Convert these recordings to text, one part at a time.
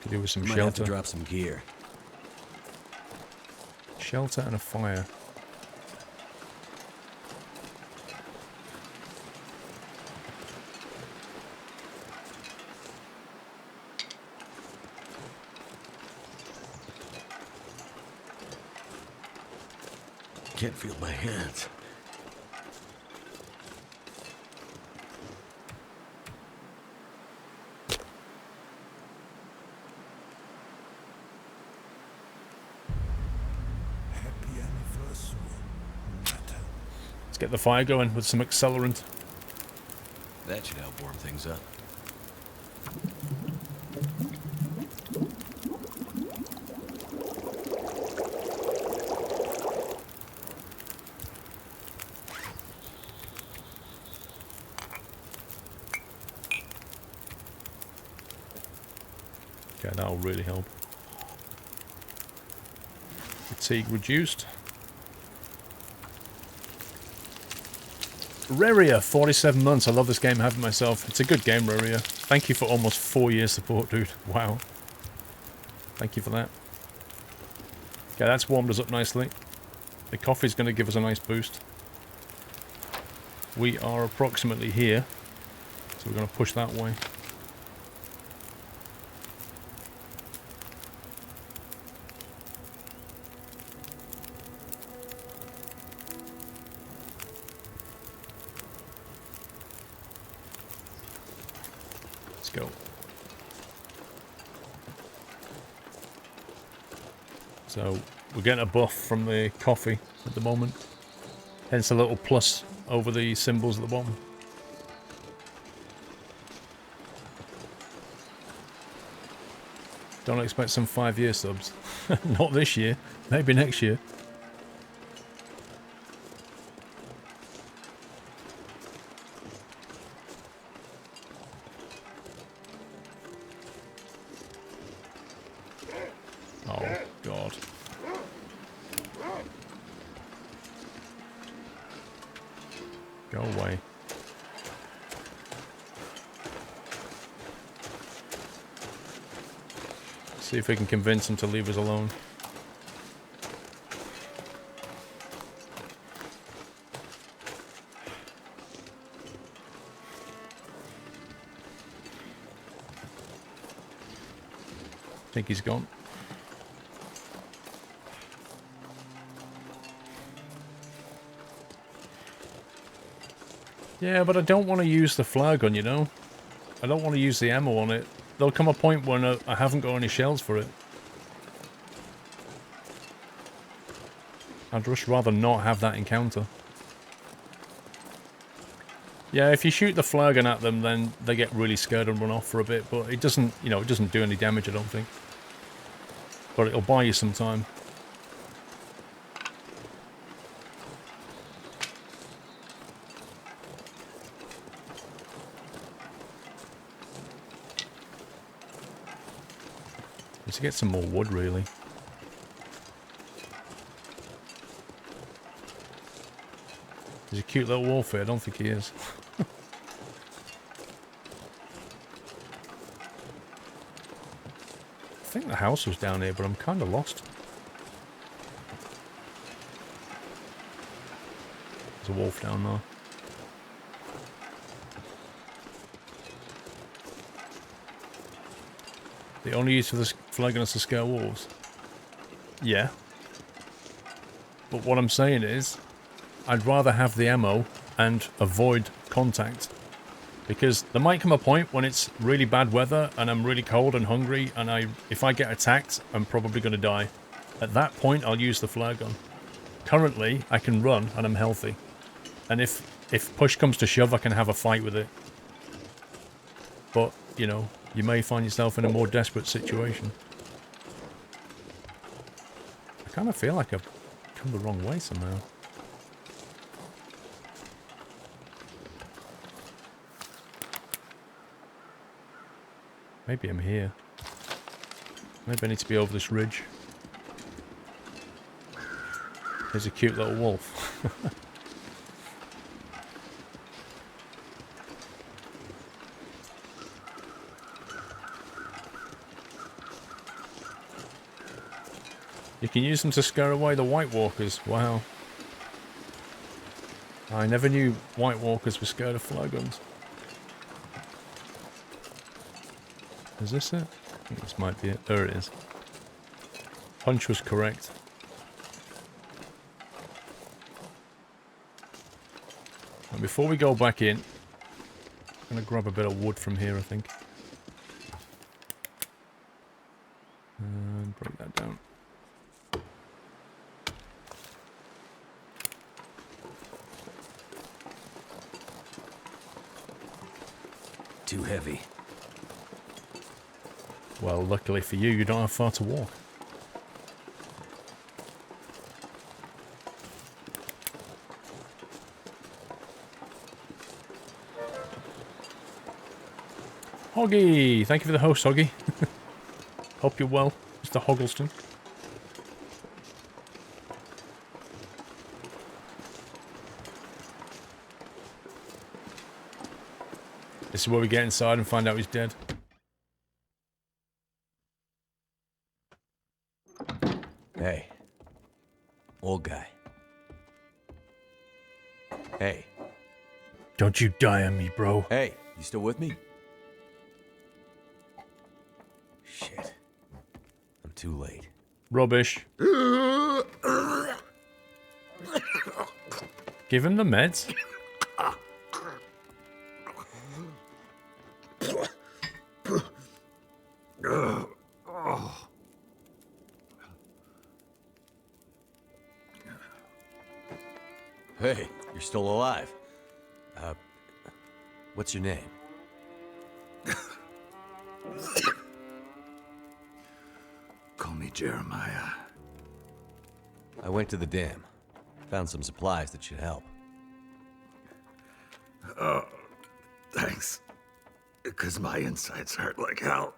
Could do with some Might have to shelter. drop some gear. Shelter and a fire. Can't feel my hands. Let's get the fire going with some accelerant. That should help warm things up. Okay, that'll really help. Fatigue reduced. Reria, 47 months. I love this game, I have it myself. It's a good game, Reria. Thank you for almost 4 years support, dude. Wow. Thank you for that. Okay, that's warmed us up nicely. The coffee's going to give us a nice boost. We are approximately here, so we're going to push that way. Go. So we're getting a buff from the coffee at the moment, hence a little plus over the symbols at the bottom. Don't expect some 5-year subs. Not this year, maybe next year. See if we can convince him to leave us alone. I think he's gone. Yeah, but I don't want to use the flare gun, you know? I don't want to use the ammo on it. There'll come a point when I haven't got any shells for it. I'd just rather not have that encounter. Yeah, if you shoot the flare gun at them, then they get really scared and run off for a bit, but it doesn't, you know, it doesn't do any damage, I don't think. But it'll buy you some time. To get some more wood, really. He's a cute little wolf here. I don't think he is. I think the house was down here, but I'm kind of lost. There's a wolf down there. The only use for this flag gun is to scare wolves. Yeah. But what I'm saying is, I'd rather have the ammo and avoid contact. Because there might come a point when it's really bad weather and I'm really cold and hungry and if I get attacked, I'm probably going to die. At that point, I'll use the flare gun. Currently, I can run and I'm healthy. And if push comes to shove, I can have a fight with it. But, you know, you may find yourself in a more desperate situation. I kind of feel like I've come the wrong way somehow. Maybe I'm here. Maybe I need to be over this ridge. There's a cute little wolf. You can use them to scare away the White Walkers. Wow. I never knew White Walkers were scared of flare guns. Is this it? I think this might be it. There it is. Hunch was correct. And before we go back in, I'm going to grab a bit of wood from here, I think. And break that down. Too heavy. Well, luckily for you, you don't have far to walk. Hoggy! Thank you for the host, Hoggy. Hope you're well, Mr. Hoggleston. This is where we get inside and find out he's dead. Hey. Old guy. Hey. Don't you die on me, bro. Hey, you still with me? Shit. I'm too late. Rubbish. Give him the meds. Hey, you're still alive. What's your name? Call me Jeremiah. I went to the dam. Found some supplies that should help. Oh, thanks. Because my insides hurt like hell.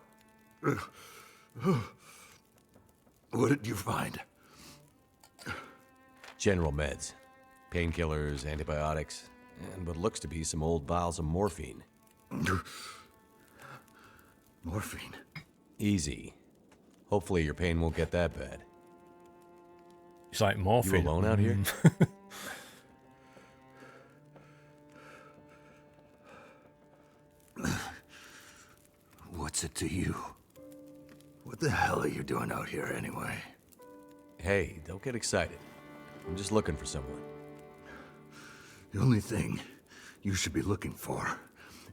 What did you find? General meds. Painkillers, antibiotics, and what looks to be some old vials of morphine. Morphine? Easy. Hopefully your pain won't get that bad. It's like morphine. You alone out here? What's it to you? What the hell are you doing out here anyway? Hey, don't get excited. I'm just looking for someone. The only thing you should be looking for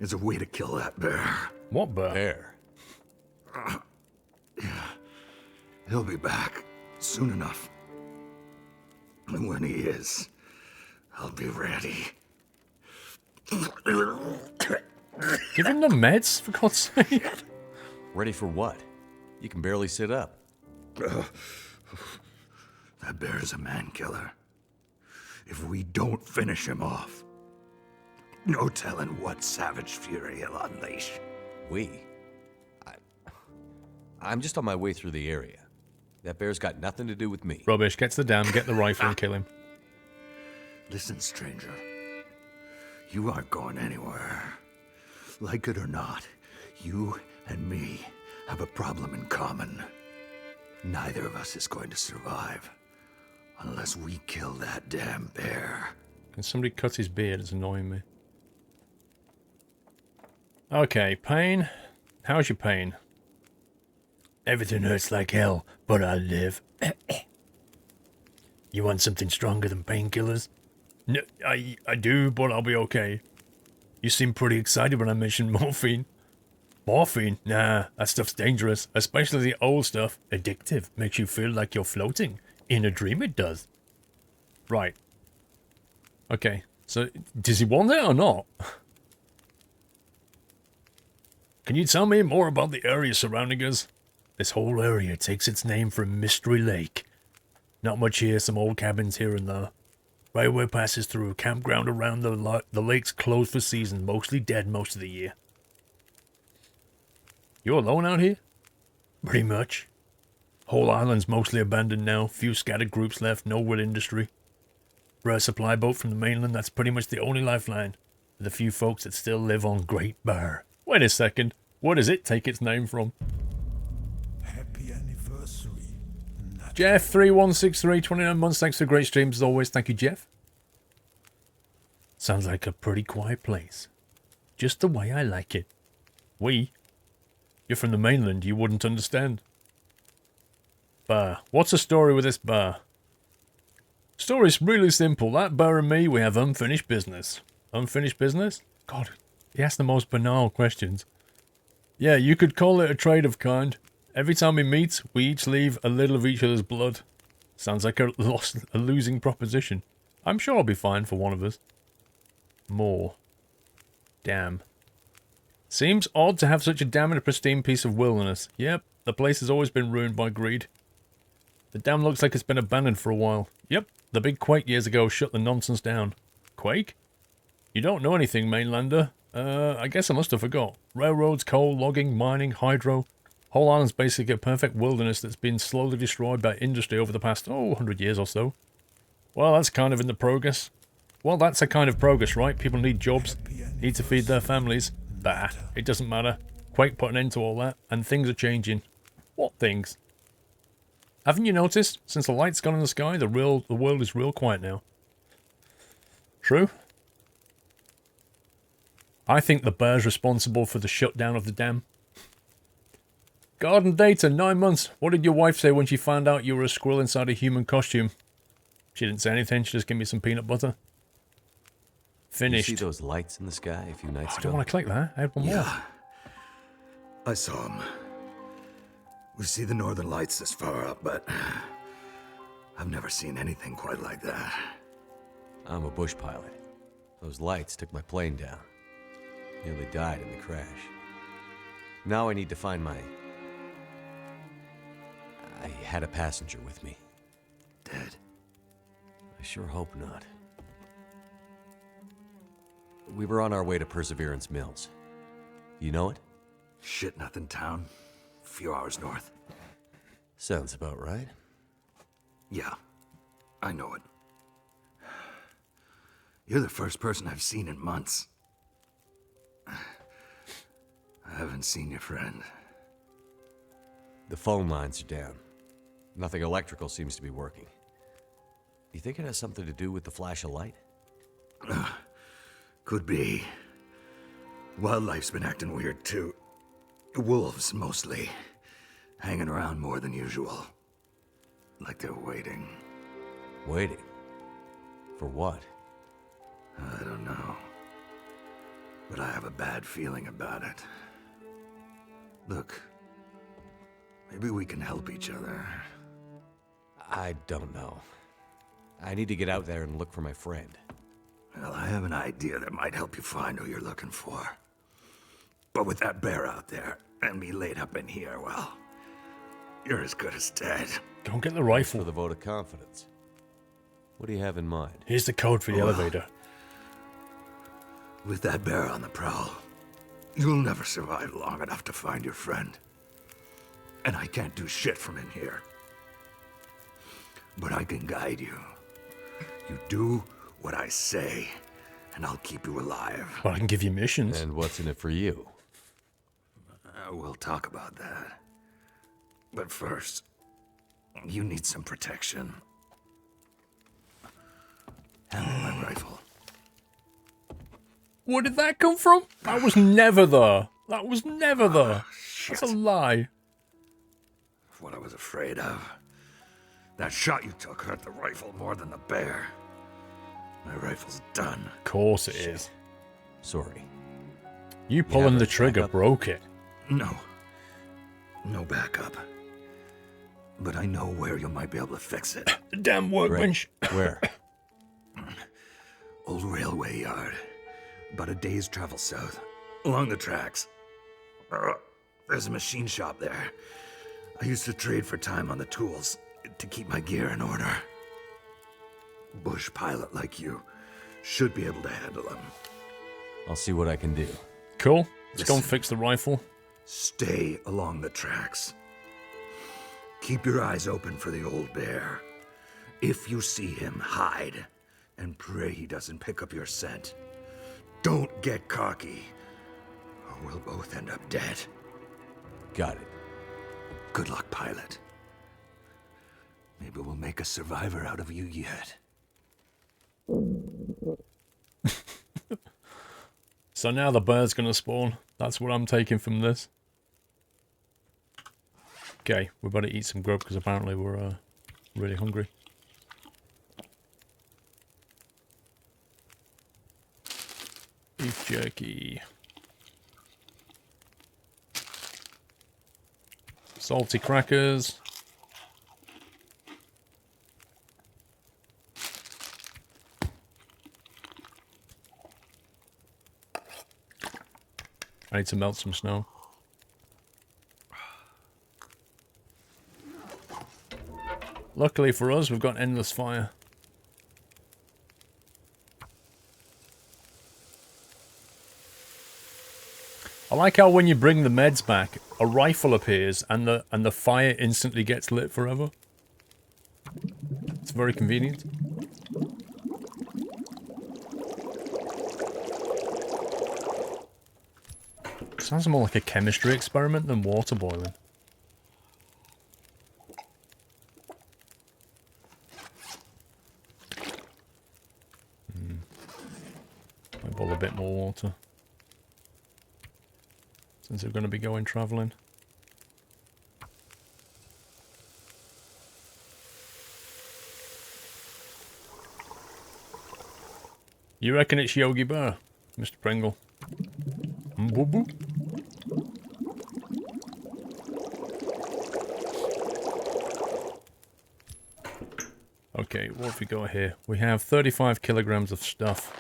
is a way to kill that bear. What bear? Bear? Yeah. He'll be back soon enough. And when he is, I'll be ready. Give him the meds, for God's sake. Ready for what? You can barely sit up. That bear is a man killer. If we don't finish him off, no telling what savage fury he'll unleash. I'm just on my way through the area. That bear's got nothing to do with me. Rubbish. Get to the dam, get the rifle and kill him. Listen, stranger. You aren't going anywhere. Like it or not, you and me have a problem in common. Neither of us is going to survive unless we kill that damn bear. Can somebody cut his beard? It's annoying me. Okay, pain. How's your pain? Everything hurts like hell, but I live. You want something stronger than painkillers? No, I do, but I'll be okay. You seem pretty excited when I mentioned morphine. Morphine? Nah, that stuff's dangerous, especially the old stuff. Addictive, makes you feel like you're floating. In a dream it does. Right. Okay, so does he want it or not? Can you tell me more about the area surrounding us? This whole area takes its name from Mystery Lake. Not much here, some old cabins here and there. Railway passes through, campground around the lake's closed for season, mostly dead most of the year. You alone out here? Pretty much. Whole island's mostly abandoned now, few scattered groups left, no wood industry. Rare supply boat from the mainland, that's pretty much the only lifeline. For the few folks that still live on Great Bear. Wait a second, where does it take its name from? Happy anniversary, Jeff3163, 29 months. Thanks for great streams as always. Thank you, Jeff. Sounds like a pretty quiet place. Just the way I like it. You're from the mainland, you wouldn't understand. Bar. What's the story with this bar? Story's really simple. That bar and me, we have unfinished business. Unfinished business? God, he asked the most banal questions. Yeah, you could call it a trade of kind. Every time we meet, we each leave a little of each other's blood. Sounds like a losing proposition. I'm sure I'll be fine for one of us. More. Damn. Seems odd to have such a damn and pristine piece of wilderness. Yep, the place has always been ruined by greed. The dam looks like it's been abandoned for a while. Yep, the big quake years ago shut the nonsense down. Quake? You don't know anything, mainlander. I guess I must have forgot. Railroads, coal, logging, mining, hydro. Whole island's basically a perfect wilderness that's been slowly destroyed by industry over the past, 100 years or so. Well, that's kind of in the progress. Well, that's a kind of progress, right? People need jobs, need to feed their families. Bah, it doesn't matter. Quake put an end to all that, and things are changing. What things? Haven't you noticed? Since the light's gone in the sky, the world is real quiet now. True. I think the bear's responsible for the shutdown of the dam. Garden data, 9 months. What did your wife say when she found out you were a squirrel inside a human costume? She didn't say anything, she just gave me some peanut butter. Finished. You see those lights in the sky a few nights I ago? don't want to click that. I had one more. Yeah. I saw them. We see the northern lights this far up, but I've never seen anything quite like that. I'm a bush pilot. Those lights took my plane down. Nearly died in the crash. Now I need to find my... I had a passenger with me. Dead? I sure hope not. We were on our way to Perseverance Mills. You know it? Shit-nothing town. A few hours north. Sounds about right. Yeah, I know it. You're the first person I've seen in months. I haven't seen your friend. The phone lines are down. Nothing electrical seems to be working. Do you think it has something to do with the flash of light? Could be. Wildlife's been acting weird, too. Wolves, mostly. Hanging around more than usual. Like they're waiting. Waiting? For what? I don't know. But I have a bad feeling about it. Look. Maybe we can help each other. I don't know. I need to get out there and look for my friend. Well, I have an idea that might help you find who you're looking for. But with that bear out there, and me laid up in here, well, you're as good as dead. Don't get the For rifle. the vote of confidence. What do you have in mind? Here's the code for the elevator. With that bear on the prowl, you'll never survive long enough to find your friend. And I can't do shit from in here. But I can guide you. You do what I say, and I'll keep you alive. Well, I can give you missions. And what's in it for you? We'll talk about that. But first, you need some protection. Hand me my rifle. Where did that come from? That was never there. That was never there. That's a lie. What I was afraid of. That shot you took hurt the rifle more than the bear. My rifle's done. Of course it is. Sorry. You pulling have the a trigger backup? broke it. No. No backup. But I know where you might be able to fix it. Damn workbench. Where? Old railway yard. About a day's travel south. Along the tracks. There's a machine shop there. I used to trade for time on the tools to keep my gear in order. Bush pilot like you should be able to handle them. I'll see what I can do. Cool. Let's go and Listen. fix the rifle. Stay along the tracks. Keep your eyes open for the old bear. If you see him, hide. And pray he doesn't pick up your scent. Don't get cocky, or we'll both end up dead. Got it. Good luck, pilot. Maybe we'll make a survivor out of you yet. So now the bear's gonna spawn. That's what I'm taking from this. Okay, we better eat some grub because apparently we're really hungry. Beef jerky. Salty crackers. I need to melt some snow. Luckily for us, we've got endless fire. I like how when you bring the meds back, a rifle appears and the fire instantly gets lit forever. It's very convenient. Sounds more like a chemistry experiment than water boiling. Might boil a bit more water. Since we're going to be going travelling. You reckon it's Yogi Bear, Mr. Pringle? Boo boo. Okay, what have we got here? We have 35 kilograms of stuff.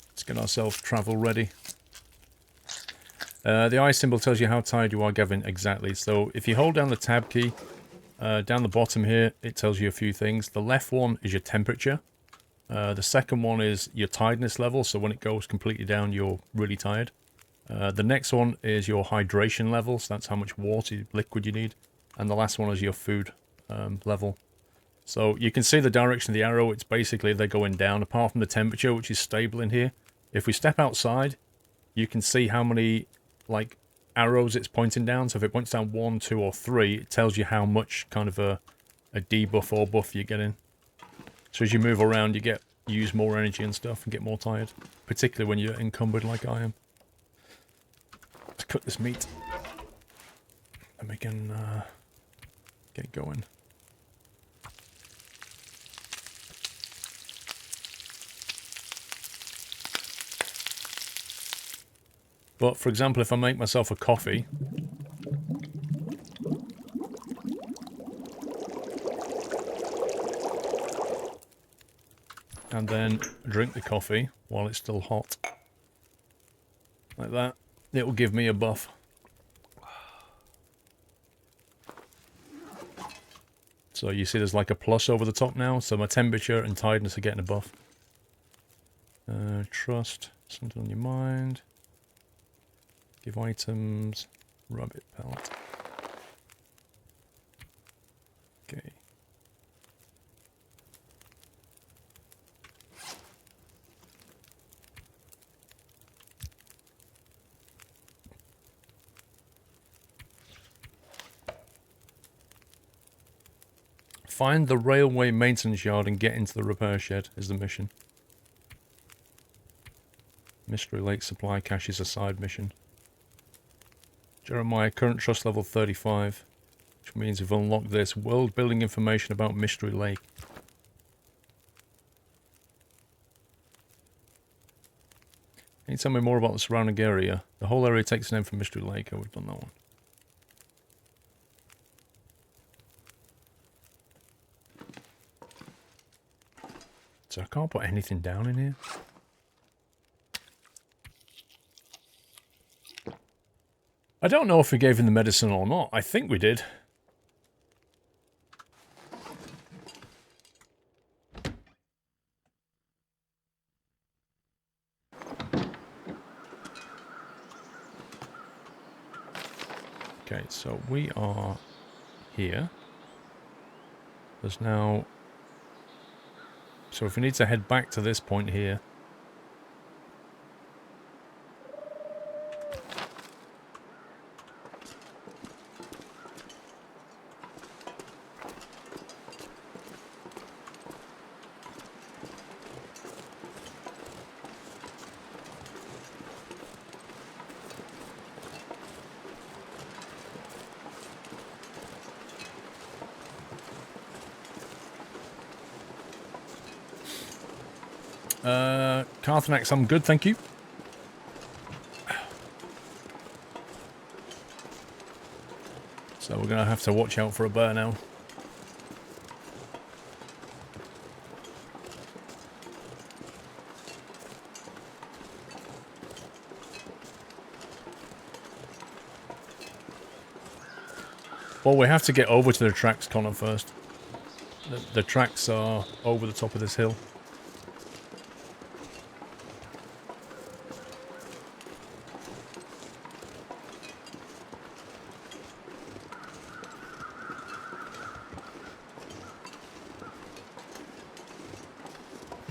Let's get ourselves travel ready. The eye symbol tells you how tired you are, Gavin. Exactly. So if you hold down the tab key, down the bottom here, it tells you a few things. The left one is your temperature. The second one is your tiredness level. So when it goes completely down, you're really tired. The next one is your hydration level, so that's how much water, liquid you need. And the last one is your food level. So you can see the direction of the arrow, it's basically they're going down, apart from the temperature, which is stable in here. If we step outside, you can see how many, like, arrows it's pointing down. So if it points down 1, 2, or 3, it tells you how much kind of a debuff or buff you're getting. So as you move around, you use more energy and stuff and get more tired. Particularly when you're encumbered like I am. Let's cook this meat and we can get going. But for example, if I make myself a coffee, and then drink the coffee while it's still hot, like that, it will give me a buff. So you see there's like a plus over the top now, so my temperature and tiredness are getting a buff. Trust, something on your mind. Give items, rabbit pelt. Okay. Find the railway maintenance yard and get into the repair shed is the mission. Mystery Lake supply cache is a side mission. Jeremiah, current trust level 35, which means we've unlocked this. World building information about Mystery Lake. Can you tell me more about the surrounding area? The whole area takes its name from Mystery Lake. Oh, we've done that one. So I can't put anything down in here. I don't know if we gave him the medicine or not. I think we did. Okay, so we are here. There's now... So if we need to head back to this point here... Carthanax, I'm good, thank you. So we're going to have to watch out for a bear now. Well, we have to get over to the tracks, Connor, first. The tracks are over the top of this hill.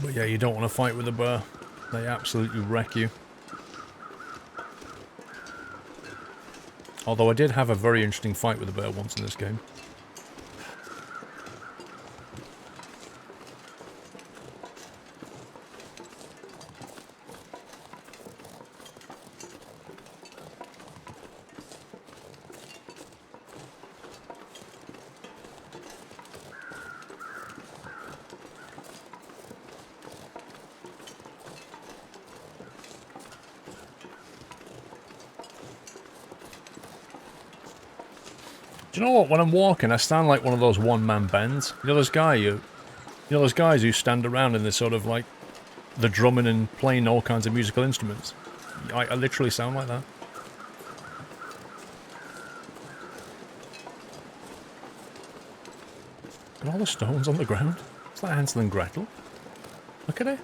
But yeah, you don't want to fight with a bear. They absolutely wreck you. Although I did have a very interesting fight with a bear once in this game. Do you know what? When I'm walking, I stand like one of those one-man bands. You know those those guys who stand around in this sort of like the drumming and playing all kinds of musical instruments. I literally sound like that. And all the stones on the ground. It's like Hansel and Gretel. Look at it.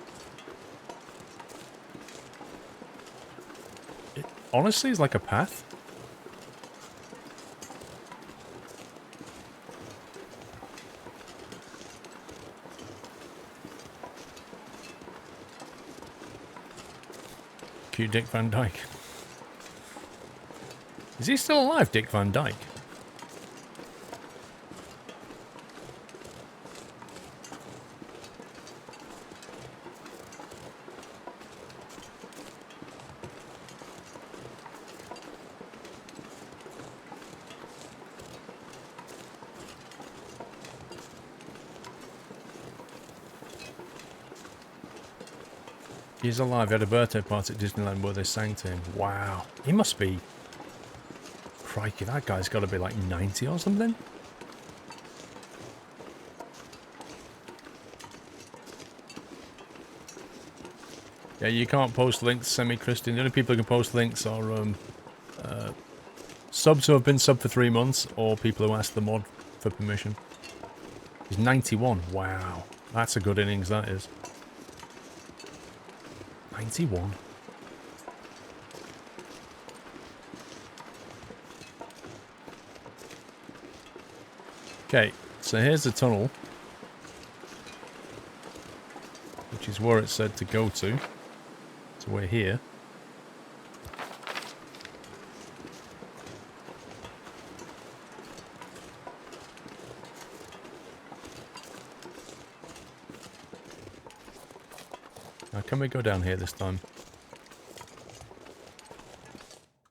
It honestly is like a path. Cute Dick Van Dyke. Is he still alive, Dick Van Dyke? He's alive. He had a birthday party at Disneyland where they sang to him. Wow. He must be... Crikey, that guy's got to be like 90 or something. Yeah, you can't post links, Semi-Christian. The only people who can post links are subs who have been subbed for 3 months or people who ask the mod for permission. He's 91. Wow. That's a good innings, that is. 91. Okay, so here's the tunnel, which is where it said to go to. So we're here. Now, can we go down here this time?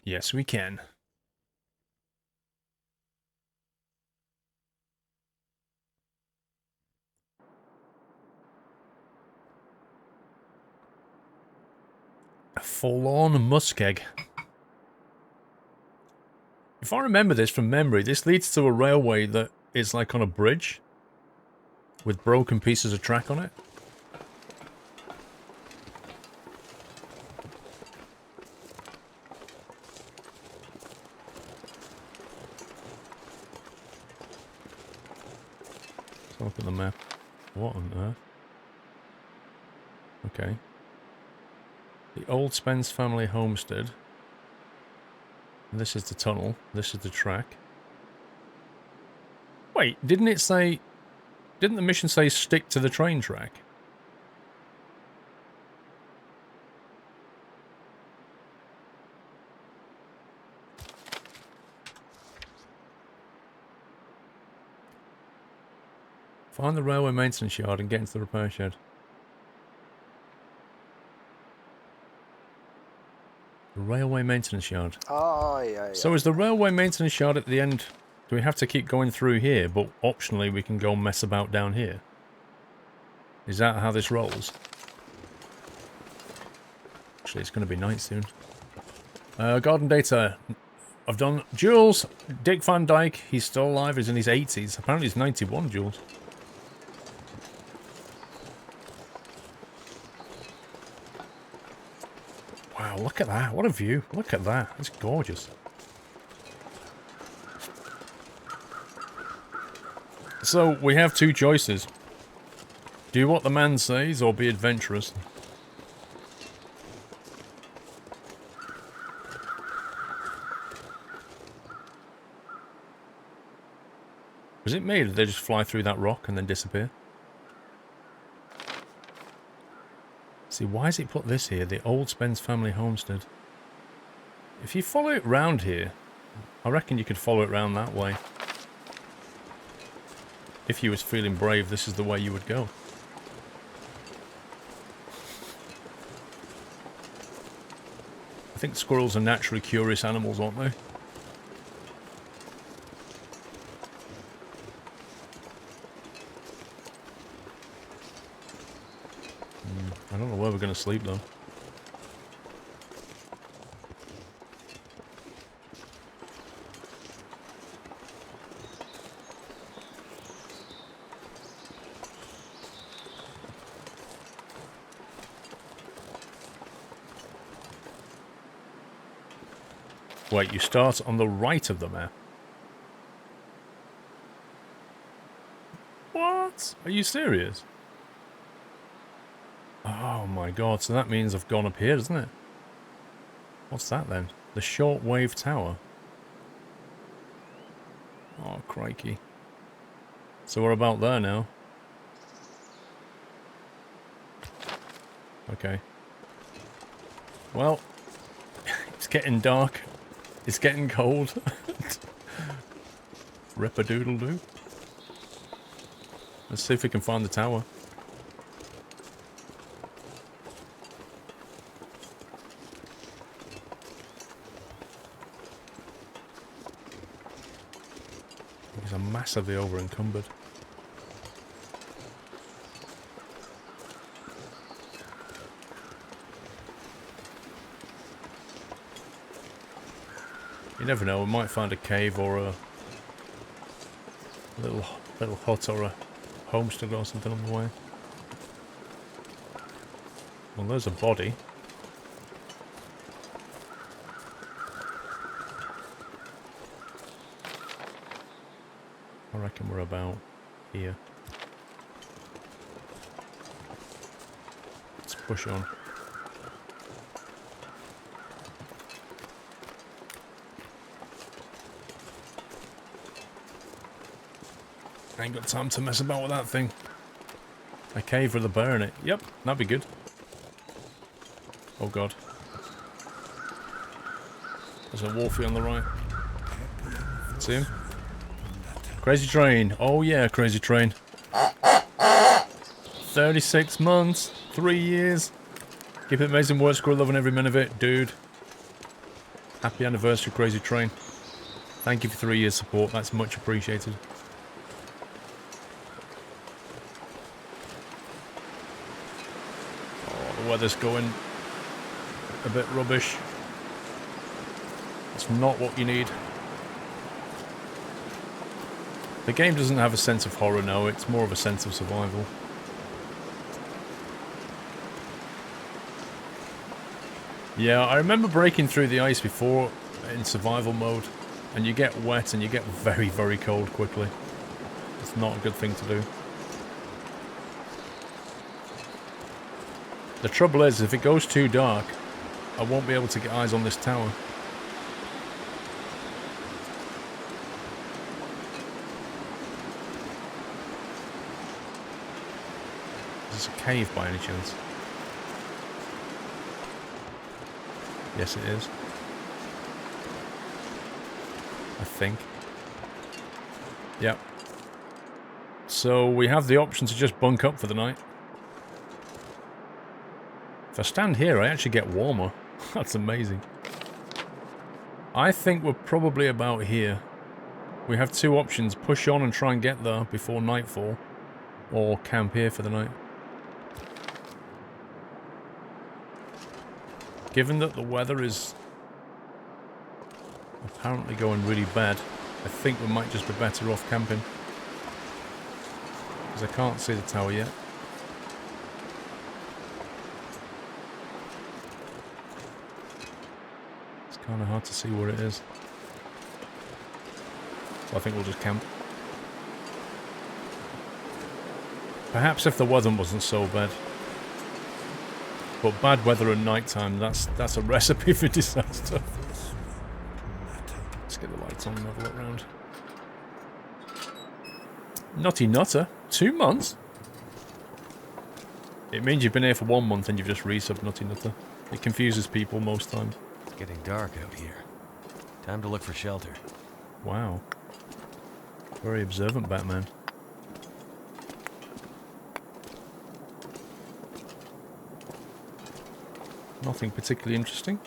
Yes, we can. A forlorn muskeg. If I remember this from memory, this leads to a railway that is like on a bridge with broken pieces of track on it. Look at the map. What on earth? Okay. The old Spence family homestead. This is the tunnel. This is the track. Wait, didn't it say... Didn't the mission say stick to the train track? Find the railway maintenance yard and get into the repair shed. The railway maintenance yard. Oh, yeah. So is the railway maintenance yard at the end? Do we have to keep going through here, but optionally we can go mess about down here? Is that how this rolls? Actually, it's going to be night soon. Garden data. I've done Jules. Dick Van Dyke. He's still alive. He's in his 80s. Apparently he's 91, Jules. Wow, look at that. What a view. Look at that. It's gorgeous. So, we have two choices. Do what the man says or be adventurous. Was it me or did they just fly through that rock and then disappear? See, why has it put this here? The old Spence family homestead. If you follow it round here, I reckon you could follow it round that way. If you was feeling brave, this is the way you would go. I think squirrels are naturally curious animals, aren't they? I don't know where we're going to sleep, though. Wait, you start on the right of the map? What? Are you serious? Oh my god, so that means I've gone up here, doesn't it? What's that then? The shortwave tower. Oh, crikey. So we're about there now. Okay. Well, it's getting dark. It's getting cold. Rip-a-doodle-doo. Let's see if we can find the tower. These are massively over-encumbered. You never know, we might find a cave or a little hut or a homestead or something on the way. Well, there's a body. I reckon we're about here. Let's push on. I ain't got time to mess about with that thing. A cave with a bear in it. Yep, that'd be good. Oh god. There's a wolfie on the right. See him? Crazy Train. Oh yeah, Crazy Train. 36 months. 3 years. Keep it amazing work, Squirrel, loving every minute of it. Dude. Happy anniversary, Crazy Train. Thank you for 3 years support. That's much appreciated. The weather's going a bit rubbish. It's not what you need. The game doesn't have a sense of horror, no, it's more of a sense of survival. Yeah, I remember breaking through the ice before in survival mode, and you get wet and you get very, very cold quickly. It's not a good thing to do. The trouble is, if it goes too dark, I won't be able to get eyes on this tower. Is this a cave by any chance? Yes, it is. I think. Yep. So we have the option to just bunk up for the night. If I stand here, I actually get warmer. That's amazing. I think we're probably about here. We have two options. Push on and try and get there before nightfall. Or camp here for the night. given that the weather is apparently going really bad, I think we might just be better off camping. Because I can't see the tower yet. It's kind of hard to see where it is. So I think we'll just camp. Perhaps if the weather wasn't so bad. But bad weather at night time, that's a recipe for disaster. Let's get the lights on and have a look around. Nutty Nutter? 2 months? It means you've been here for 1 month and you've just resubbed Nutty Nutter. It confuses people most times. It's getting dark out here. Time to look for shelter. Wow. Very observant, Batman. Nothing particularly interesting.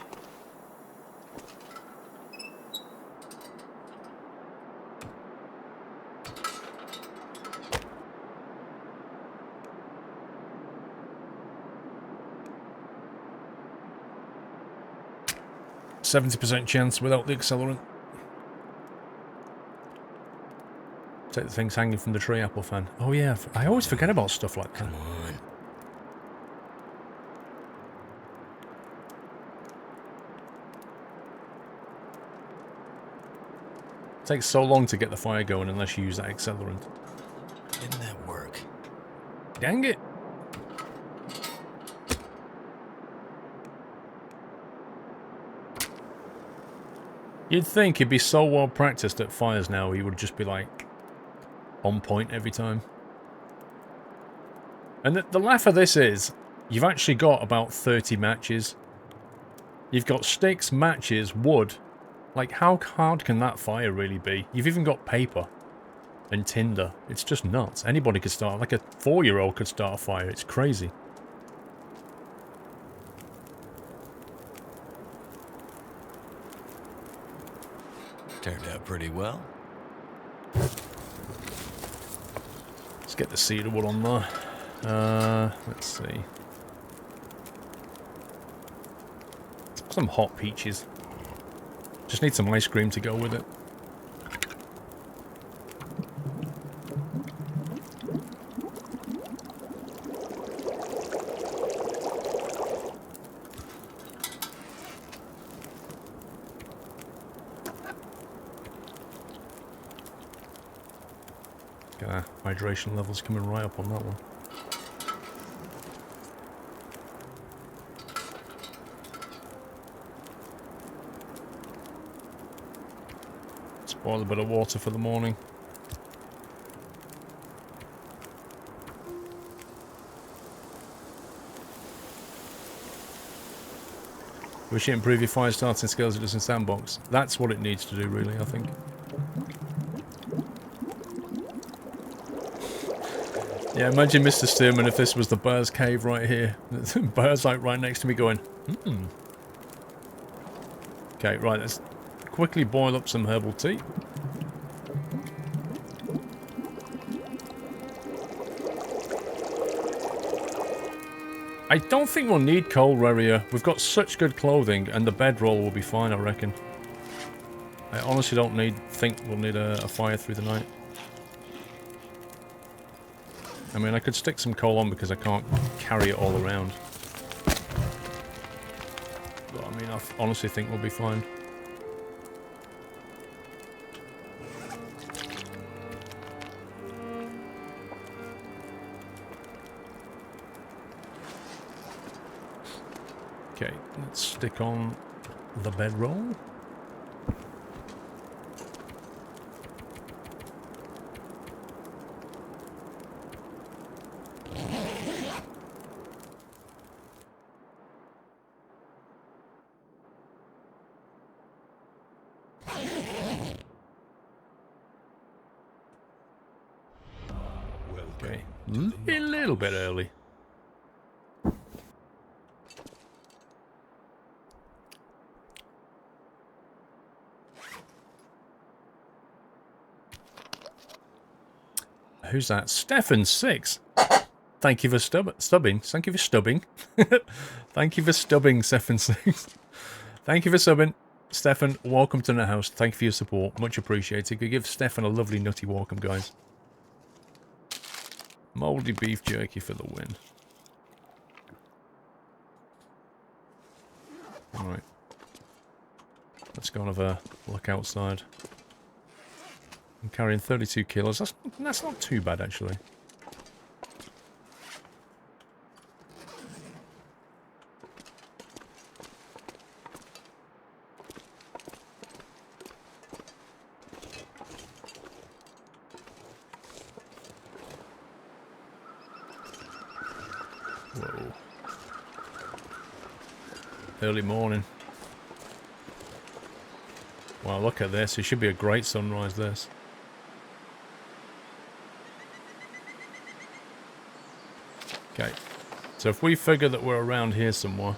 %70 chance without the accelerant. Take the things hanging from the tree, Apple fan. Oh yeah, I always forget about stuff like that. Come on. It takes so long to get the fire going unless you use that accelerant. Didn't that work? Dang it! You'd think he'd be so well practiced at fires now, he would just be like on point every time. And the laugh of this is, you've actually got about 30 matches. You've got sticks, matches, wood. Like, how hard can that fire really be? You've even got paper and tinder. It's just nuts. Anybody could start, like a 4-year-old could start a fire. It's crazy. Turned out pretty well. Let's get the cedar wood on there. Let's see. Some hot peaches. Just need some ice cream to go with it. Hydration levels coming right up on that one. Let's boil a bit of water for the morning. Wish it improve your fire starting skills it does in Sandbox. That's what it needs to do, really, I think. Yeah, imagine Mr. Stearman if this was the bear's cave right here. The bear's like right next to me going, Okay, right, let's quickly boil up some herbal tea. I don't think we'll need coal, Reria. We've got such good clothing, and the bedroll will be fine, I reckon. I honestly don't think we'll need a fire through the night. I mean, I could stick some coal on because I can't carry it all around. But I mean, I honestly think we'll be fine. Okay, let's stick on the bedroll. Okay, a little bit early. Who's that? Stefan6. Thank you for stubbing. Thank you for stubbing. Thank you for stubbing, Stefan6. Thank you for subbing. Stefan, welcome to the house. Thank you for your support. Much appreciated. Could give Stefan a lovely nutty welcome, guys. Mouldy beef jerky for the win. Alright. Let's go and have a look outside. I'm carrying 32 kilos. That's not too bad, actually. Whoa. Early morning. Wow, look at this. It should be a great sunrise, this. Okay. So if we figure that we're around here somewhere.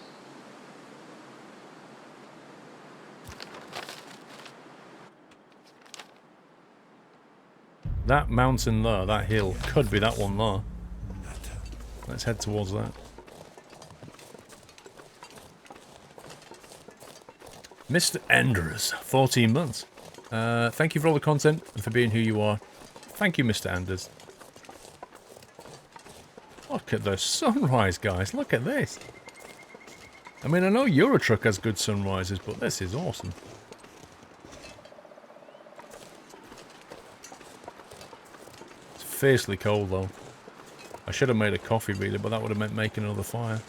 That mountain there, that hill, could be that one there. Let's head towards that. Mr. Anders, 14 months. Thank you for all the content and for being who you are. Thank you, Mr. Anders. Look at the sunrise, guys. Look at this. I mean, I know Eurotruck has good sunrises, but this is awesome. It's fiercely cold, though. I should have made a coffee reader, but that would have meant making another fire.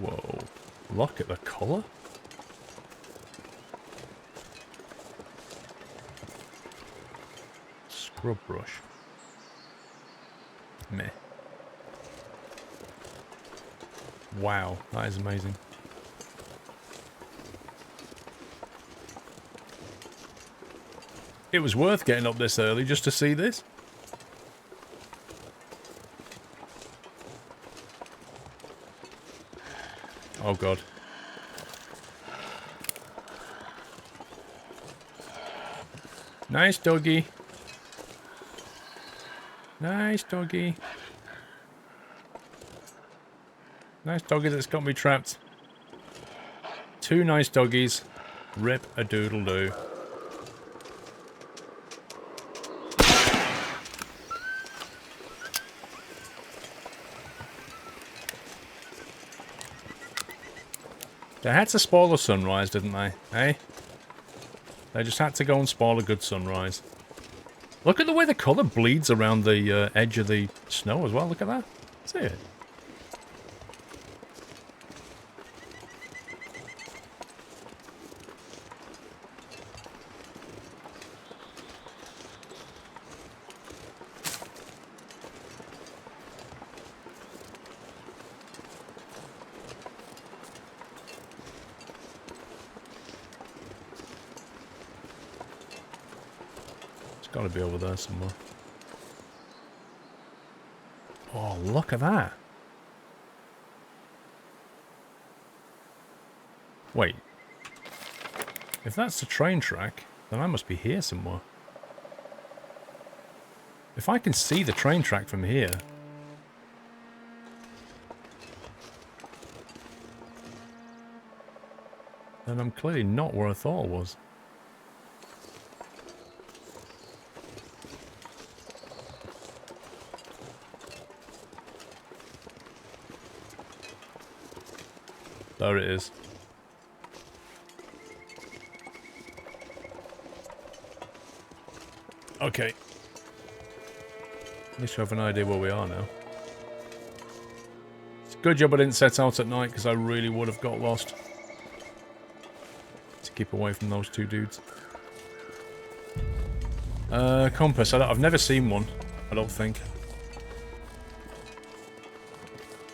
Whoa. Look at the colour. Scrub brush. Meh. Wow, that is amazing. It was worth getting up this early just to see this. Oh god. Nice doggy. Nice doggy. Nice doggy that's got me trapped. Two nice doggies. Rip a doodle doo. They had to spoil a sunrise, didn't they? Eh? They just had to go and spoil a good sunrise. Look at the way the colour bleeds around the edge of the snow as well. Look at that. See it? Gotta be over there somewhere. Oh, look at that. Wait. If that's the train track, then I must be here somewhere. If I can see the train track from here... then I'm clearly not where I thought I was. There it is. Okay. At least we have an idea where we are now. It's a good job I didn't set out at night, because I really would have got lost. To keep away from those two dudes. Compass. I've never seen one, I don't think.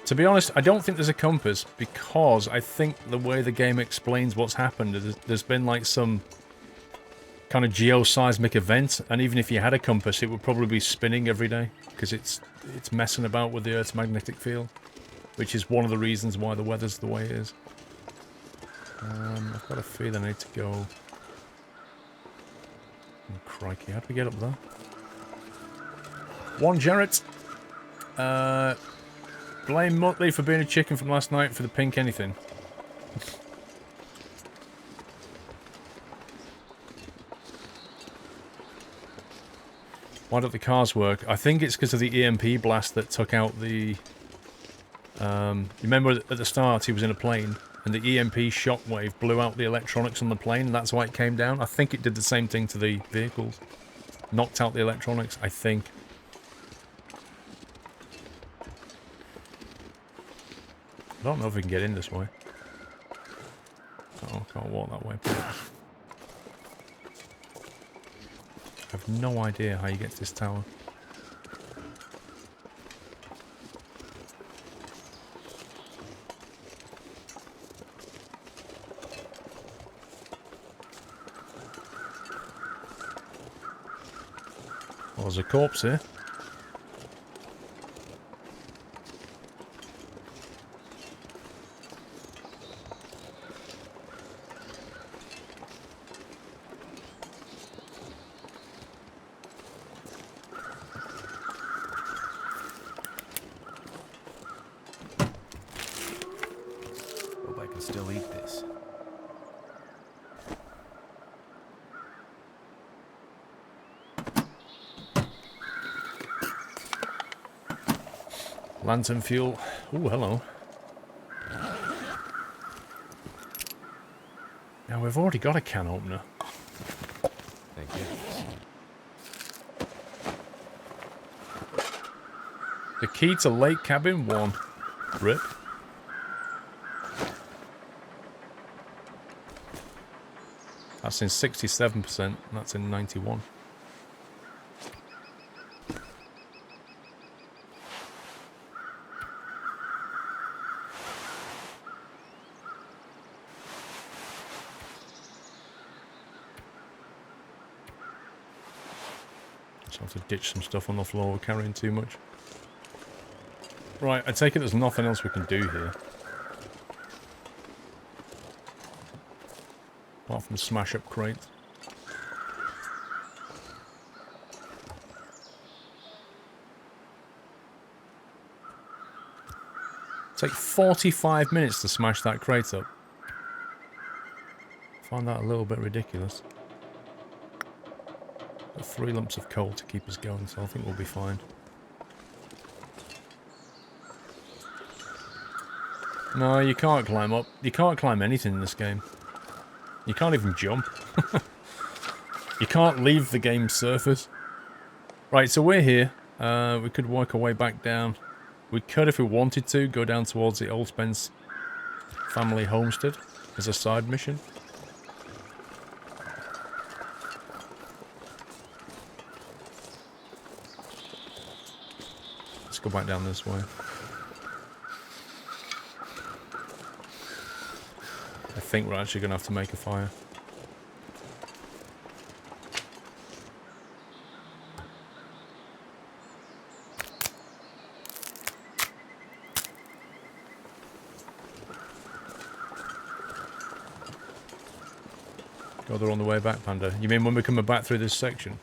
To be honest, I don't think there's a compass, because I think the way the game explains what's happened is there's been like some kind of geoseismic event, and even if you had a compass, it would probably be spinning every day because it's messing about with the Earth's magnetic field, which is one of the reasons why the weather's the way it is. I've got a feeling I need to go. Oh, crikey, how do we get up there? One Jarrett. Blame Muttley for being a chicken from last night for the pink anything. Why don't the cars work? I think it's because of the EMP blast that took out the... remember at the start he was in a plane, and the EMP shockwave blew out the electronics on the plane, and that's why it came down. I think it did the same thing to the vehicles. Knocked out the electronics, I think. I don't know if we can get in this way. Oh, I can't walk that way. I have no idea how you get to this tower. Well, there's a corpse here. Still eat this. Lantern fuel. Ooh, hello. Now we've already got a can opener. Thank you. The key to lake cabin 1. Rip. That's in 67%, and that's in 91. Just have to ditch some stuff on the floor, we're carrying too much. Right, I take it there's nothing else we can do here. Apart from smash up crates. Take 45 minutes to smash that crate up. I find that a little bit ridiculous. Got 3 lumps of coal to keep us going, so I think we'll be fine. No, you can't climb up. You can't climb anything in this game. You can't even jump. You can't leave the game's surface. Right, so we're here. We could work our way back down. We could, if we wanted to, go down towards the Old Spence family homestead as a side mission. Let's go back down this way. I think we're actually going to have to make a fire. God, they're on the way back, Panda. You mean when we're coming back through this section?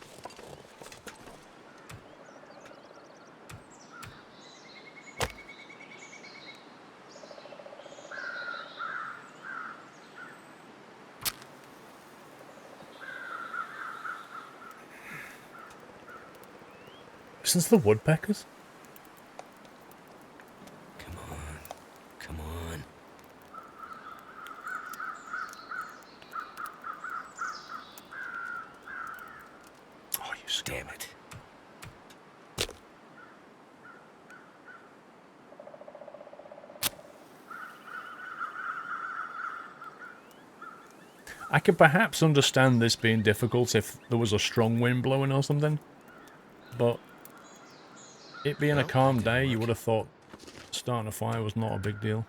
Since the woodpeckers? Come on. Come on. Oh, you Damn it. I could perhaps understand this being difficult if there was a strong wind blowing or something. But it being a calm day, you would have thought starting a fire was not a big deal.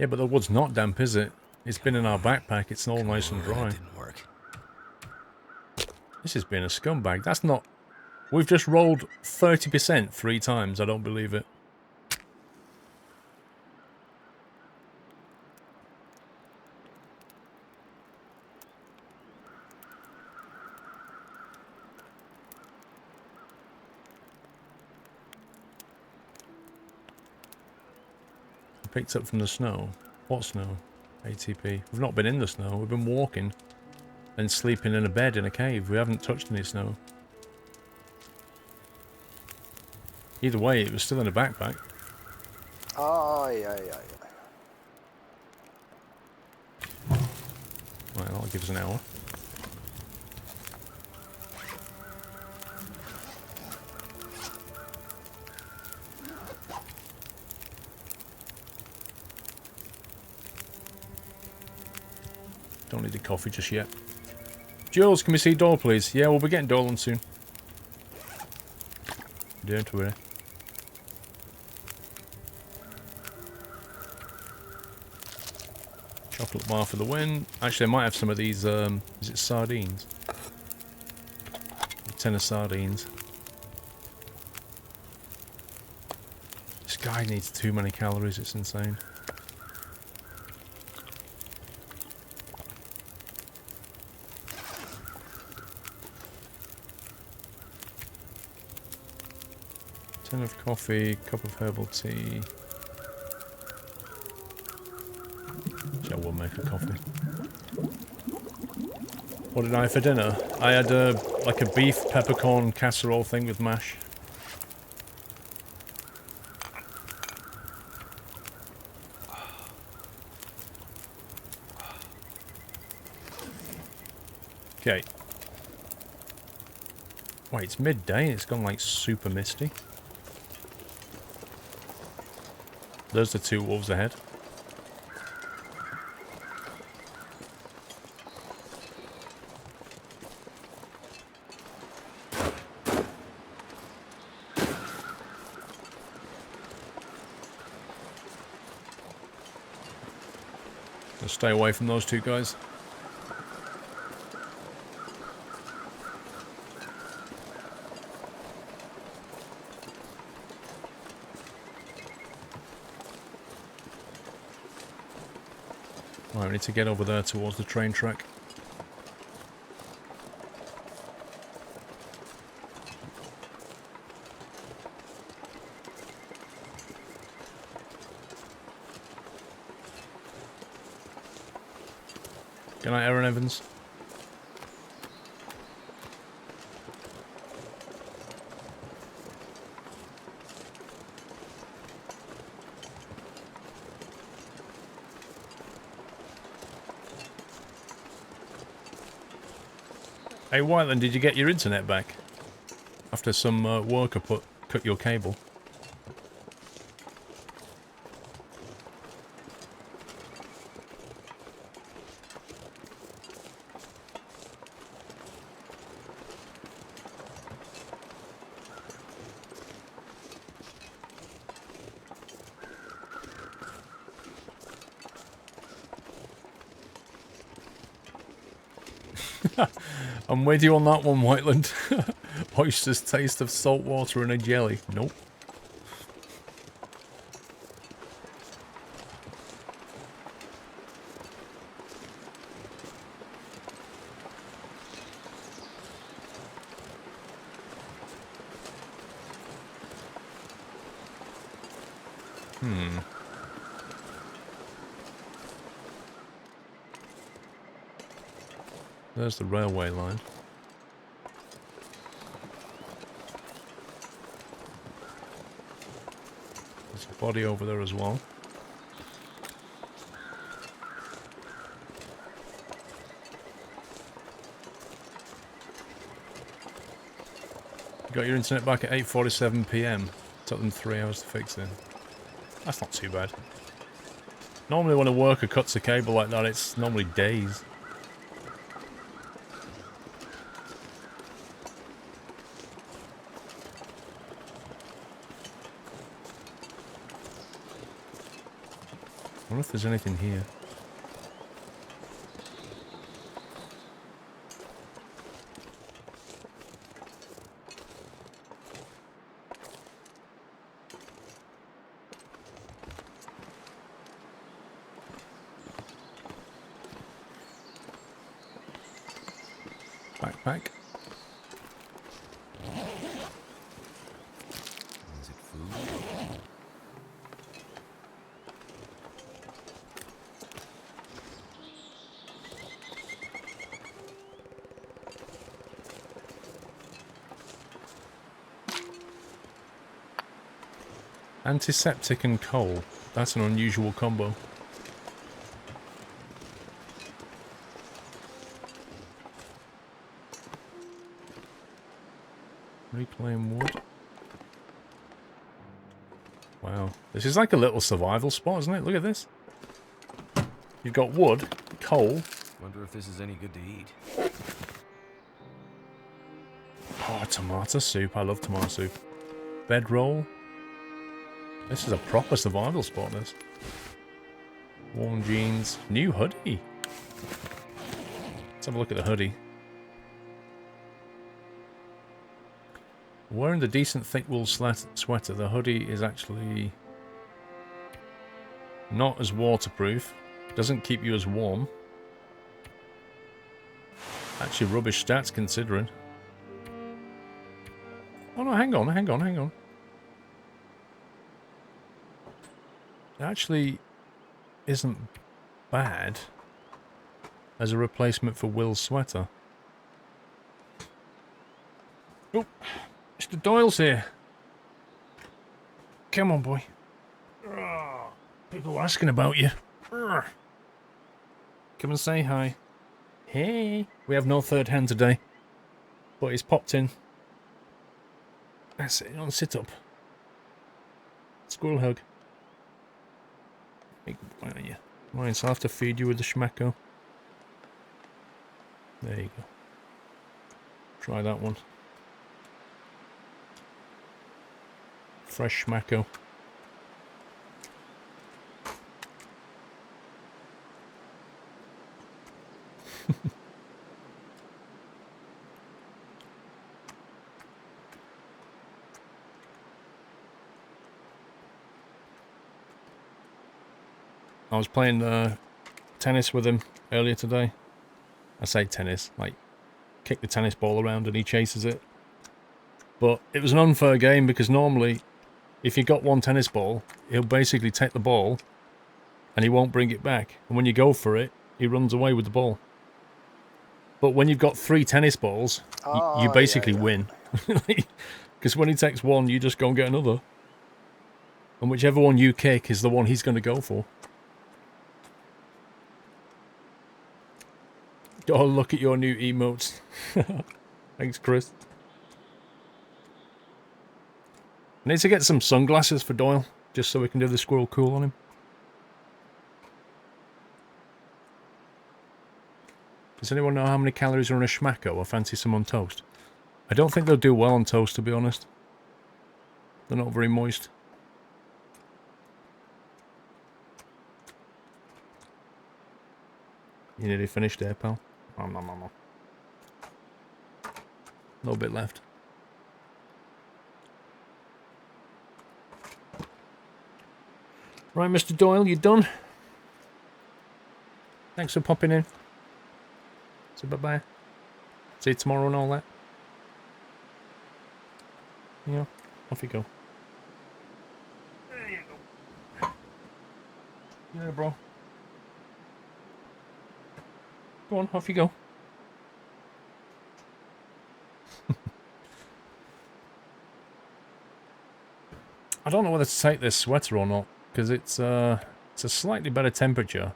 Yeah, but the wood's not damp, is it? It's been in our backpack. It's all nice and That dry. didn't work. This has been a scumbag. That's not... We've just rolled 30% 3 times. I don't believe it. Picked up from the snow. What snow? ATP. We've not been in the snow. We've been walking and sleeping in a bed in a cave. We haven't touched any snow. Either way, it was still in a backpack. Aye, aye, aye, aye. Right, that'll give us an hour. Don't need the coffee just yet. Jules, can we see Dole, please? Yeah, we'll be getting Dole on soon. Don't worry. Chocolate bar for the win. Actually, I might have some of these, is it sardines? A 10 of sardines. This guy needs too many calories, it's insane. Tin of coffee, cup of herbal tea. I will make a coffee. What did I have for dinner? I had like a beef peppercorn casserole thing with mash. Okay. Wait, it's midday. It's gone like super misty. There's the 2 wolves ahead. Let's stay away from those 2 guys. Right, we need to get over there towards the train track. Good night, Aaron Evans. Hey, Whiteland, did you get your internet back? After some worker cut your cable. I'm with you on that one, Whiteland. Oysters taste of salt water and a jelly. Nope. There's the railway line. There's a body over there as well. You got your internet back at 8:47 PM. Took them 3 hours to fix it. That's not too bad. Normally when a worker cuts a cable like that, it's normally days. I wonder if there's anything here. Backpack. Is it food? Antiseptic and coal. That's an unusual combo. Reclaim wood. Wow. This is like a little survival spot, isn't it? Look at this. You've got wood, coal. Wonder if this is any good to eat. Oh, tomato soup. I love tomato soup. Bedroll. This is a proper survival spot, this. Worn jeans. New hoodie. Let's have a look at the hoodie. Wearing the decent thick wool sweater, the hoodie is actually not as waterproof. Doesn't keep you as warm. Actually rubbish stats considering. Oh no, hang on. It actually isn't bad as a replacement for Will's sweater. Oh, Mr. Doyle's here. Come on, boy. People are asking about you. Come and say hi. Hey. We have no third hand today, but he's popped in. That's it. On sit up. Squirrel hug. Big boy, aren't you? Right, so I'll have to feed you with the schmacko. There you go. Try that one. Fresh schmacko. I was playing tennis with him earlier today. I say tennis, like kick the tennis ball around and he chases it. But it was an unfair game because normally if you got one tennis ball, he'll basically take the ball and he won't bring it back. And when you go for it, he runs away with the ball. But when you've got 3 tennis balls, you basically win. Because when he takes one, you just go and get another. And whichever one you kick is the one he's going to go for. Oh, look at your new emotes. Thanks, Chris. I need to get some sunglasses for Doyle, just so we can do the squirrel cool on him. Does anyone know how many calories are in a schmacko or fancy some on toast? I don't think they'll do well on toast, to be honest. They're not very moist. You nearly finished there, pal. A little bit left. Right, Mr. Doyle, you done? Thanks for popping in. So bye-bye. See you tomorrow and all that. Yeah, off you go. There you go. Yeah, bro. Go on, off you go. I don't know whether to take this sweater or not, because it's a slightly better temperature,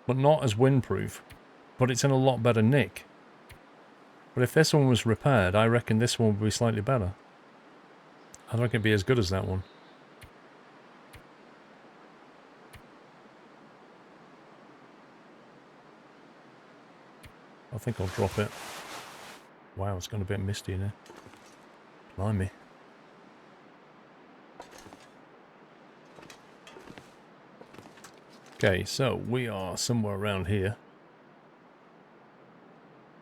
but not as windproof. But it's in a lot better nick. But if this one was repaired, I reckon this one would be slightly better. I don't reckon it'd be as good as that one. I think I'll drop it. Wow, it's gone a bit misty in there. Blimey. Okay, so we are somewhere around here.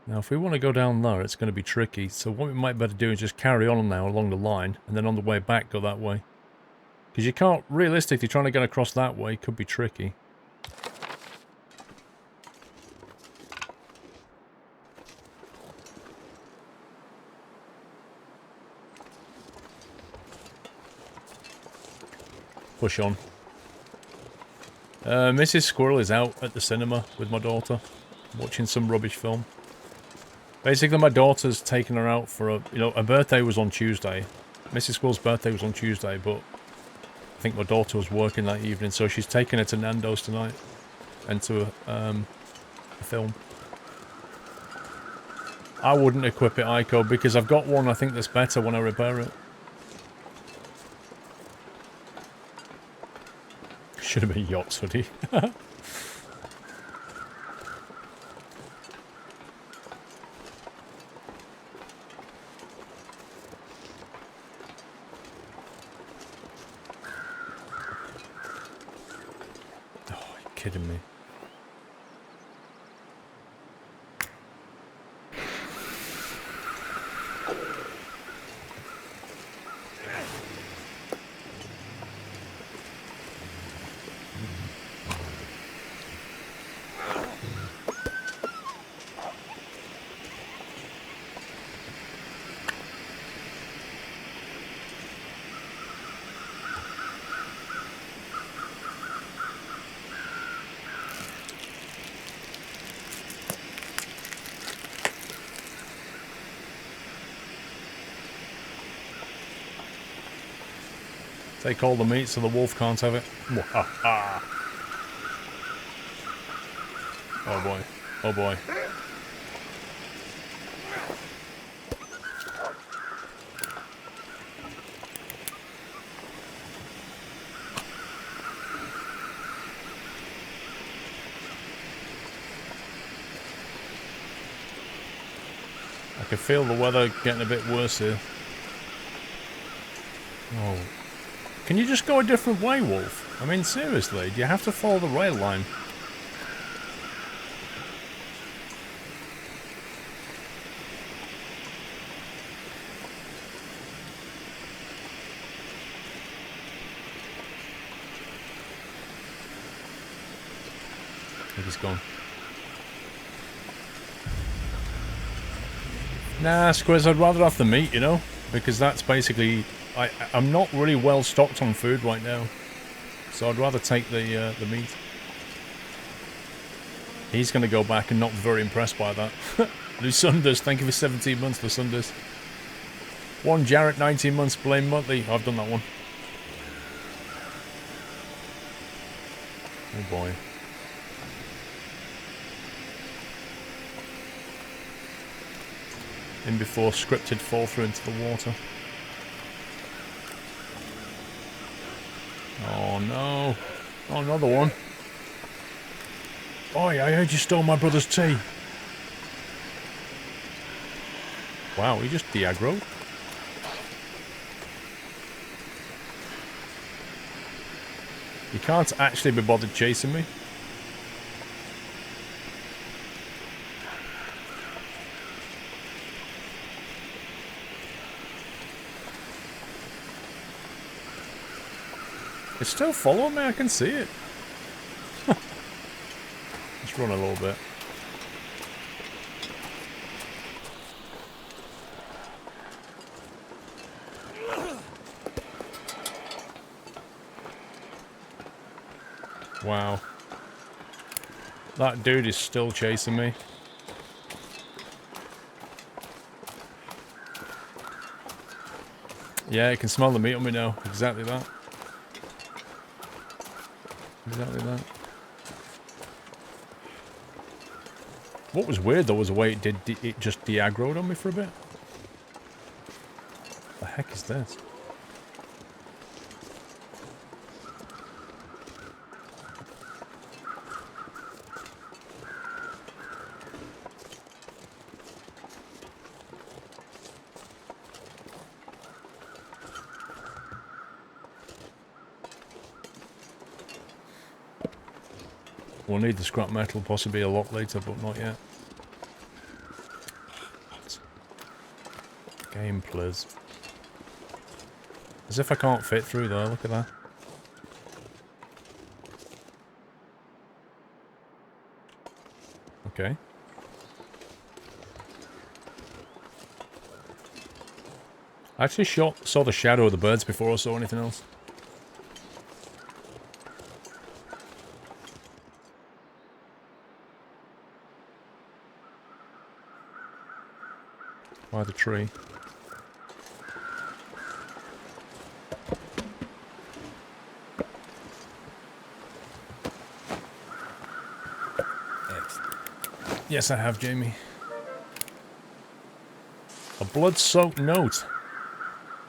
Now, if we want to go down there, it's going to be tricky. So what we might better do is just carry on now along the line, and then on the way back go that way. Because you can't, realistically, trying to get across that way could be tricky. Push on. Mrs. Squirrel is out at the cinema with my daughter, watching some rubbish film. Basically, my daughter's taken her out for a, her birthday was on Tuesday. Mrs. Squirrel's birthday was on Tuesday, but I think my daughter was working that evening, so she's taking her to Nando's tonight and to a film. I wouldn't equip it, Ico, because I've got one I think that's better when I repair it. Should have been yachts hoodie. Kidding me. Take all the meat so the wolf can't have it. Oh boy. Oh boy. I can feel the weather getting a bit worse here. Oh. Can you just go a different way, Wolf? I mean, seriously, do you have to follow the rail line? I think he's gone. Nah, Squiz, I'd rather have the meat, because that's basically... I'm not really well stocked on food right now, so I'd rather take the meat. He's going to go back and not very impressed by that. Lusunders, thank you for 17 months, Lusunders. One Jarrett, 19 months, blame monthly. I've done that one. Oh boy. In before scripted fall through into the water. Oh no. Oh, another one. Oi, I heard you stole my brother's tea. Wow, he just de-aggroed. You can't actually be bothered chasing me. It's still following me, I can see it. Let's run a little bit. Wow. That dude is still chasing me. Yeah, I can smell the meat on me now. Exactly that. Exactly that. What was weird though was the way it just de-aggroed on me for a bit. What the heck is this? We'll need the scrap metal possibly a lot later, but not yet. Game, please. As if I can't fit through there, look at that. Okay. I actually saw the shadow of the birds before I saw anything else. By the tree. Yes, I have, Jamie. A blood-soaked note.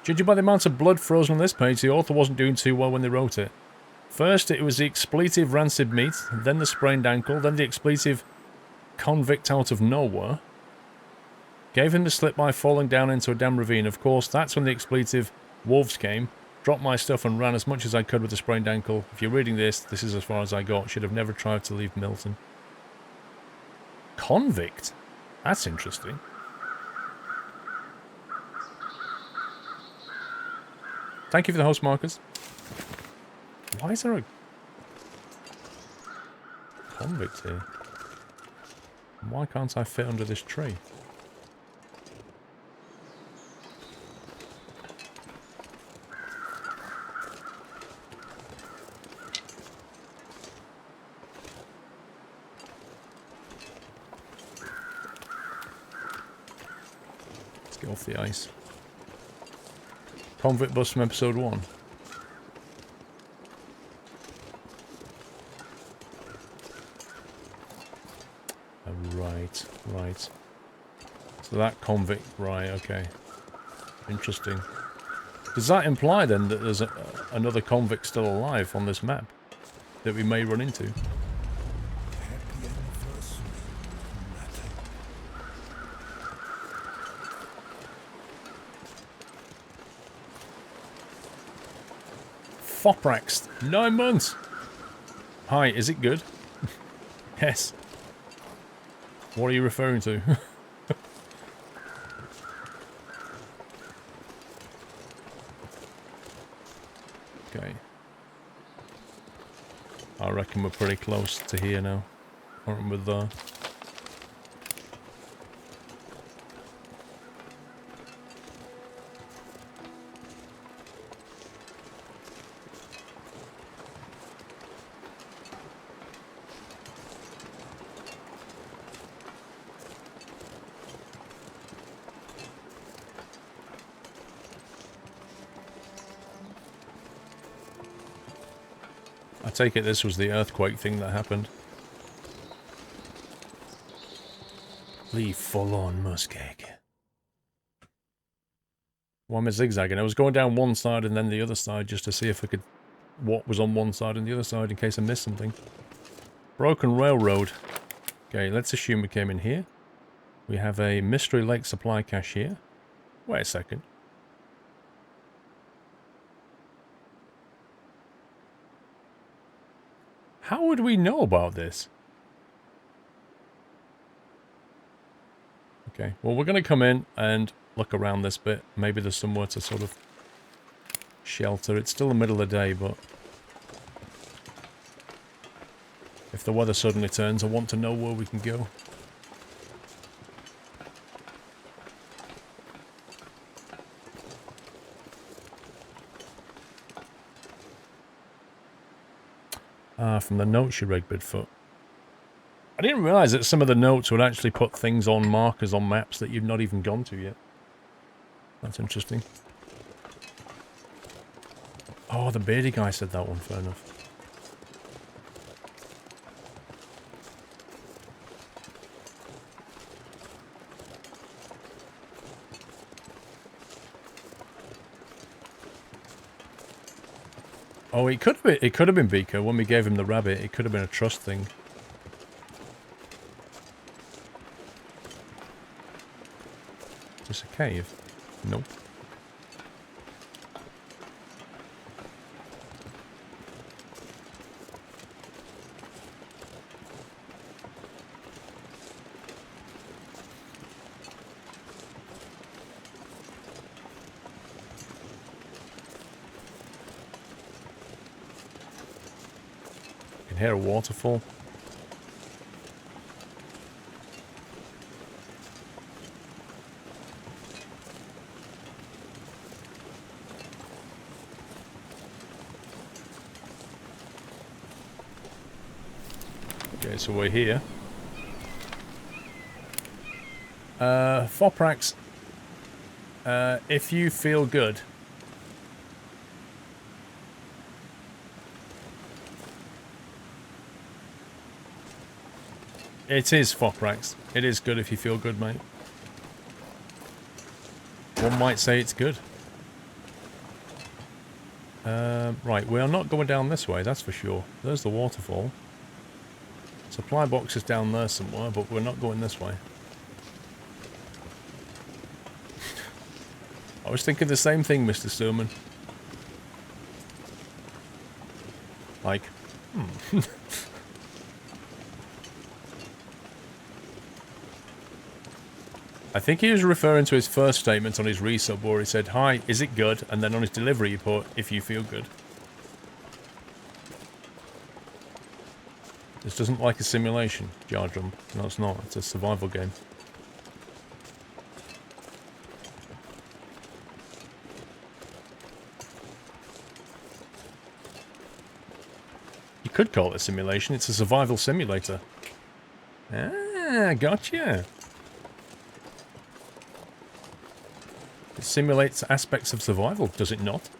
Judging by the amount of blood frozen on this page, the author wasn't doing too well when they wrote it. First, it was the expletive rancid meat, then the sprained ankle, then the expletive convict out of nowhere. Gave him the slip by falling down into a damn ravine. Of course, that's when the expletive wolves came. Dropped my stuff and ran as much as I could with the sprained ankle. If you're reading this, this is as far as I got. Should have never tried to leave Milton. Convict? That's interesting. Thank you for the host markers. Why is there a convict here? Why can't I fit under this tree? Let's get off the ice. Convict bus from episode 1. Right. So that convict, right, okay. Interesting. Does that imply then that there's another convict still alive on this map that we may run into? Fopraxed. 9 months! Hi, is it good? Yes. What are you referring to? Okay. I reckon we're pretty close to here now. Aren't we there? I take it this was the earthquake thing that happened. The full-on muskeg. Why am I zigzagging? I was going down one side and then the other side just to see if I could... what was on one side and the other side in case I missed something. Broken railroad. Okay, let's assume we came in here. We have a Mystery Lake supply cache here. Wait a second. How would we know about this? Okay, well we're going to come in and look around this bit. Maybe there's somewhere to sort of shelter. It's still the middle of the day, but if the weather suddenly turns, I want to know where we can go. Ah, from the notes you read, Bigfoot. I didn't realise that some of the notes would actually put things on markers on maps that you've not even gone to yet. That's interesting. Oh, the beardy guy said that one, fair enough. Oh, it could have been Beaker when we gave him the rabbit. It could have been a trust thing. Is this a cave? Nope. hear a waterfall. Okay, so we're here. Foprax, if you feel good, it is Foprax. It is good if you feel good, mate. One might say it's good. Right, we are not going down this way, that's for sure. There's the waterfall. Supply box is down there somewhere, but we're not going this way. I was thinking the same thing, Mr. Sturman. Like, I think he was referring to his first statement on his resub where he said, "Hi, is it good?" And then on his delivery he put, "If you feel good." This doesn't like a simulation, Jar Drum. No, it's not. It's a survival game. You could call it a simulation. It's a survival simulator. Ah, gotcha. It simulates aspects of survival, does it not?